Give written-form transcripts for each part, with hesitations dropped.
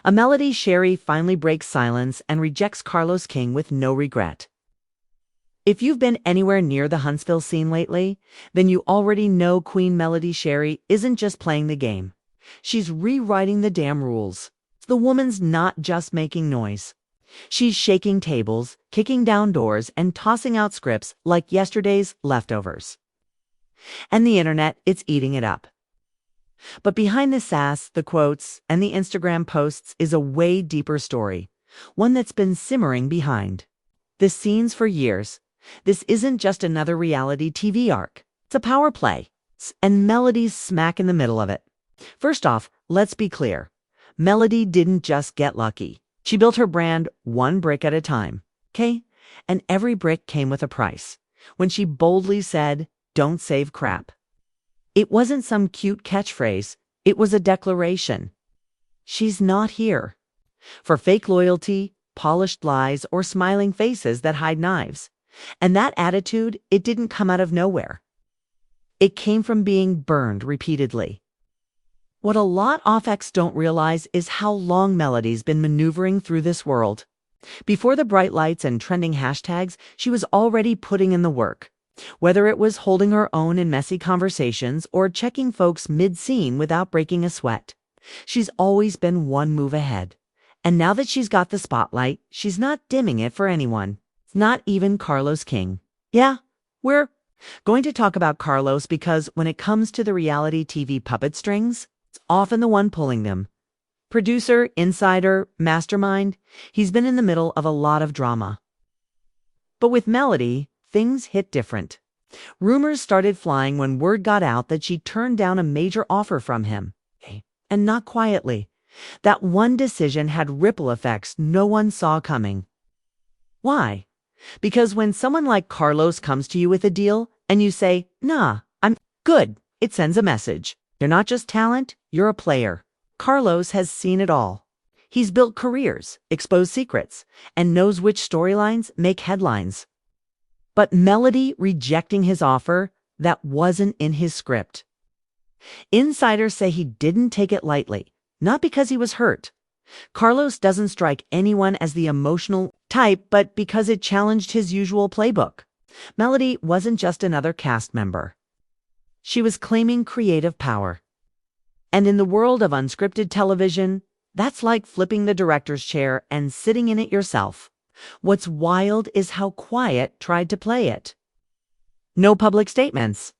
A Melody Shari finally breaks silence and rejects Carlos King with no regret. If you've been anywhere near the Huntsville scene lately, then you already know Queen Melody Shari isn't just playing the game. She's rewriting the damn rules. The woman's not just making noise. She's shaking tables, kicking down doors, and tossing out scripts like yesterday's leftovers. And the internet, it's eating it up. But behind the sass, the quotes, and the Instagram posts is a way deeper story, one that's been simmering behind the scenes for years. This isn't just another reality TV arc. It's a power play, and Melody's smack in the middle of it. First off, let's be clear. Melody didn't just get lucky. She built her brand one brick at a time, okay? And every brick came with a price. When she boldly said, "Don't save crap." It wasn't some cute catchphrase. It was a declaration. She's not here for fake loyalty, polished lies, or smiling faces that hide knives. And that attitude, it didn't come out of nowhere. It came from being burned repeatedly. What a lot of X don't realize is how long Melody's been maneuvering through this world. Before the bright lights and trending hashtags, she was already putting in the work. Whether it was holding her own in messy conversations or checking folks mid-scene without breaking a sweat, she's always been one move ahead. And now that she's got the spotlight, she's not dimming it for anyone. Not even Carlos King. Yeah, we're going to talk about Carlos because when it comes to the reality TV puppet strings, it's often the one pulling them. Producer, insider, mastermind, he's been in the middle of a lot of drama. But with Melody, things hit different. Rumors started flying when word got out that she turned down a major offer from him. And not quietly. That one decision had ripple effects no one saw coming. Why? Because when someone like Carlos comes to you with a deal and you say, "Nah, I'm good," it sends a message. You're not just talent, you're a player. Carlos has seen it all. He's built careers, exposed secrets, and knows which storylines make headlines. But Melody rejecting his offer, that wasn't in his script. Insiders say he didn't take it lightly, not because he was hurt. Carlos doesn't strike anyone as the emotional type, but because it challenged his usual playbook. Melody wasn't just another cast member. She was claiming creative power. And in the world of unscripted television, that's like flipping the director's chair and sitting in it yourself. What's wild is how quiet tried to play it. No public statements,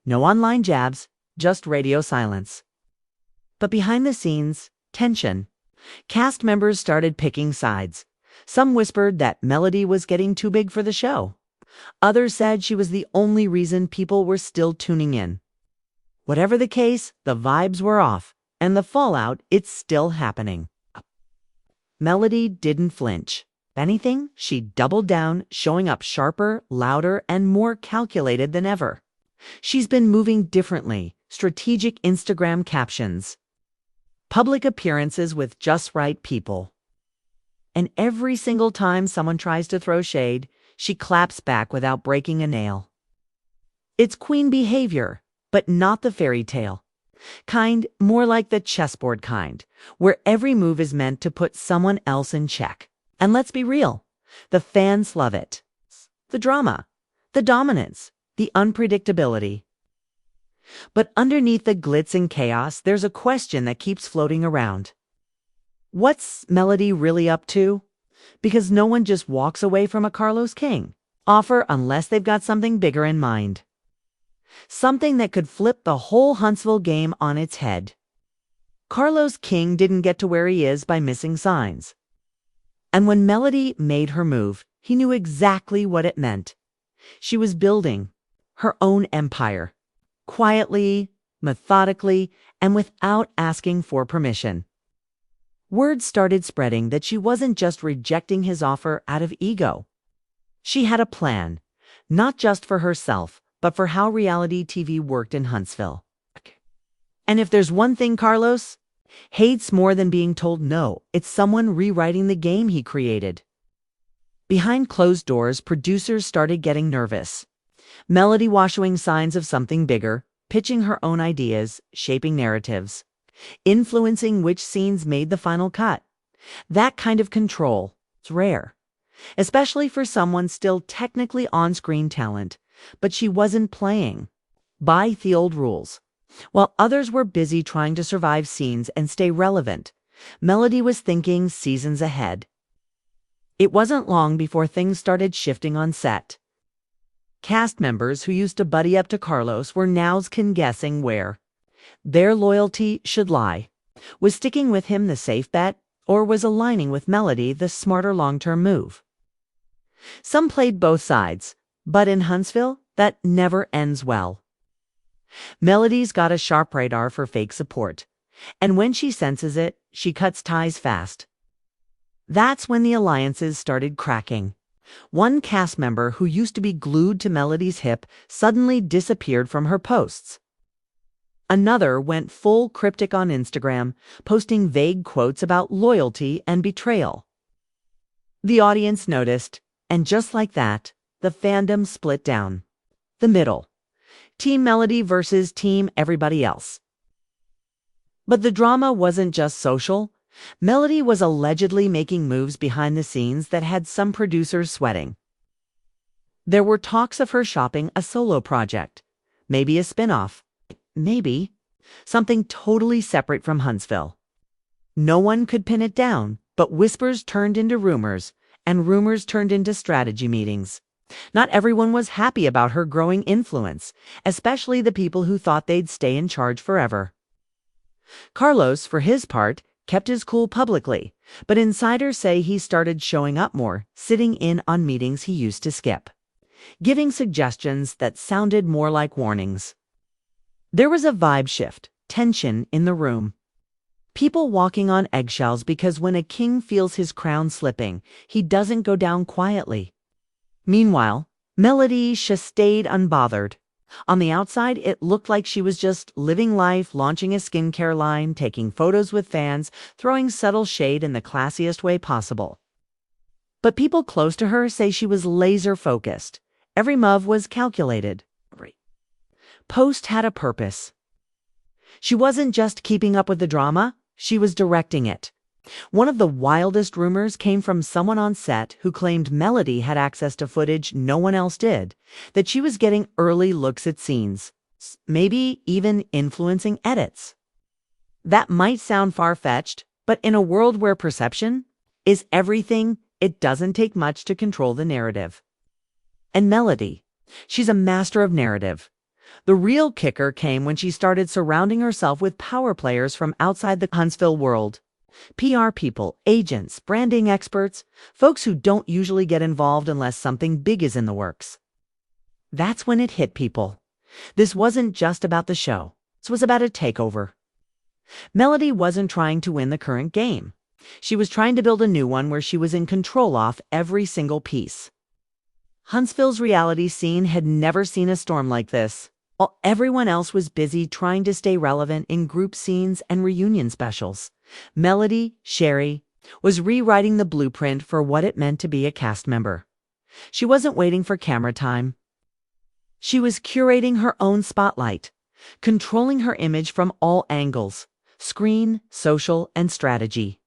no online jabs, just radio silence. But behind the scenes, tension. Cast members started picking sides. Some whispered that Melody was getting too big for the show. Others said she was the only reason people were still tuning in. Whatever the case, the vibes were off, and the fallout, it's still happening. Melody didn't flinch. If anything, she doubled down, showing up sharper, louder, and more calculated than ever. She's been moving differently, strategic Instagram captions, public appearances with just right people. And every single time someone tries to throw shade, she claps back without breaking a nail. It's queen behavior, but not the fairy tale kind, more like the chessboard kind, where every move is meant to put someone else in check. And let's be real, the fans love it. The drama, the dominance, the unpredictability. But underneath the glitz and chaos, there's a question that keeps floating around. What's Melody really up to? Because no one just walks away from a Carlos King offer unless they've got something bigger in mind. Something that could flip the whole Huntsville game on its head. Carlos King didn't get to where he is by missing signs. And when Melody made her move, he knew exactly what it meant. She was building her own empire, quietly, methodically, and without asking for permission. Word started spreading that she wasn't just rejecting his offer out of ego. She had a plan, not just for herself, but for how reality TV worked in Huntsville. And if there's one thing Carlos hates more than being told no, it's someone rewriting the game he created. Behind closed doors, producers started getting nervous. Melody was showing signs of something bigger, pitching her own ideas, shaping narratives, influencing which scenes made the final cut. That kind of control is rare, especially for someone still technically on-screen talent, but she wasn't playing by the old rules. While others were busy trying to survive scenes and stay relevant, Melody was thinking seasons ahead. It wasn't long before things started shifting on set. Cast members who used to buddy up to Carlos were now guessing where their loyalty should lie. Was sticking with him the safe bet, or was aligning with Melody the smarter long-term move? Some played both sides, but in Huntsville, that never ends well. Melody's got a sharp radar for fake support, and when she senses it, she cuts ties fast. That's when the alliances started cracking. One cast member who used to be glued to Melody's hip suddenly disappeared from her posts. Another went full cryptic on Instagram, posting vague quotes about loyalty and betrayal. The audience noticed, and just like that, the fandom split down the middle. Team Melody versus Team everybody else. But the drama wasn't just social. Melody was allegedly making moves behind the scenes that had some producers sweating. There were talks of her shopping a solo project, maybe a spin-off, maybe something totally separate from Huntsville. No one could pin it down, but whispers turned into rumors, and rumors turned into strategy meetings. Not everyone was happy about her growing influence, especially the people who thought they'd stay in charge forever. Carlos, for his part, kept his cool publicly, but insiders say he started showing up more, sitting in on meetings he used to skip, giving suggestions that sounded more like warnings. There was a vibe shift, tension in the room. People walking on eggshells because when a king feels his crown slipping, he doesn't go down quietly. Meanwhile, Melody stayed unbothered. On the outside, it looked like she was just living life, launching a skincare line, taking photos with fans, throwing subtle shade in the classiest way possible. But people close to her say she was laser-focused. Every move was calculated. Post had a purpose. She wasn't just keeping up with the drama, she was directing it. One of the wildest rumors came from someone on set who claimed Melody had access to footage no one else did, that she was getting early looks at scenes, maybe even influencing edits. That might sound far-fetched, but in a world where perception is everything, it doesn't take much to control the narrative. And Melody, she's a master of narrative. The real kicker came when she started surrounding herself with power players from outside the Huntsville world. PR people, agents, branding experts, folks who don't usually get involved unless something big is in the works. That's when it hit people. This wasn't just about the show. This was about a takeover. Melody wasn't trying to win the current game. She was trying to build a new one where she was in control of every single piece. Huntsville's reality scene had never seen a storm like this. While everyone else was busy trying to stay relevant in group scenes and reunion specials, Melody, Shari, was rewriting the blueprint for what it meant to be a cast member. She wasn't waiting for camera time. She was curating her own spotlight, controlling her image from all angles, screen, social, and strategy.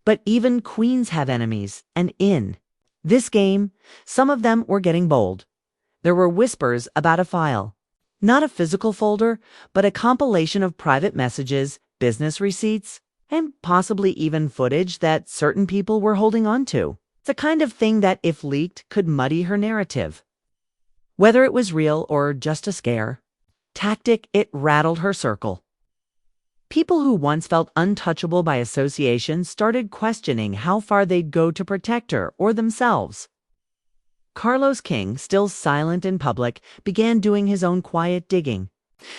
But even queens have enemies, and in this game, some of them were getting bold. There were whispers about a file. Not a physical folder, but a compilation of private messages, business receipts, and possibly even footage that certain people were holding on to. It's the kind of thing that, if leaked, could muddy her narrative. Whether it was real or just a scare tactic, it rattled her circle. People who once felt untouchable by association started questioning how far they'd go to protect her or themselves. Carlos King, still silent in public, began doing his own quiet digging.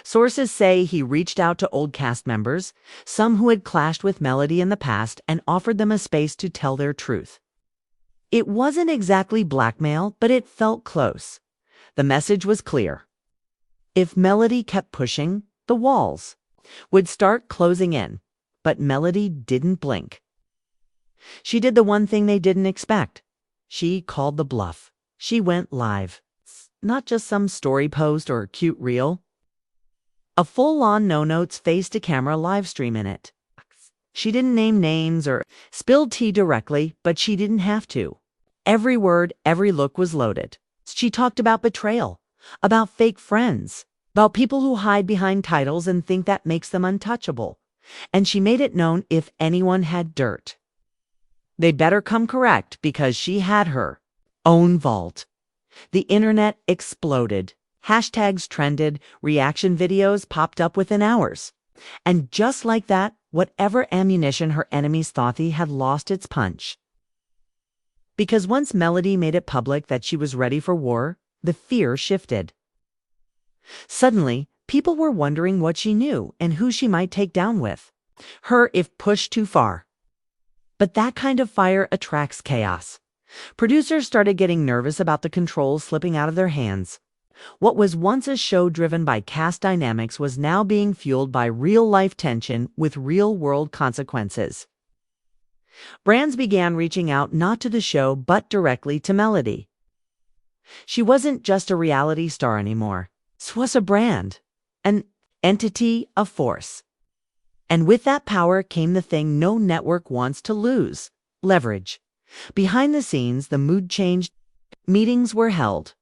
Sources say he reached out to old cast members, some who had clashed with Melody in the past, and offered them a space to tell their truth. It wasn't exactly blackmail, but it felt close. The message was clear. If Melody kept pushing, the walls would start closing in, but Melody didn't blink. She did the one thing they didn't expect. She called the bluff. She went live. Not just some story post or cute reel. A full-on no-notes face-to-camera live stream in it. She didn't name names or spill tea directly, but she didn't have to. Every word, every look was loaded. She talked about betrayal, about fake friends, about people who hide behind titles and think that makes them untouchable. And she made it known if anyone had dirt, they'd better come correct because she had her own vault. The internet exploded. Hashtags trended, reaction videos popped up within hours. And just like that, whatever ammunition her enemies thought they had lost its punch. Because once Melody made it public that she was ready for war, the fear shifted. Suddenly, people were wondering what she knew and who she might take down with her if pushed too far. But that kind of fire attracts chaos. Producers started getting nervous about the controls slipping out of their hands. What was once a show driven by cast dynamics was now being fueled by real-life tension with real-world consequences. Brands began reaching out not to the show but directly to Melody. She wasn't just a reality star anymore. She was a brand, an entity, a force. And with that power came the thing no network wants to lose: leverage. Behind the scenes, the mood changed. Meetings were held.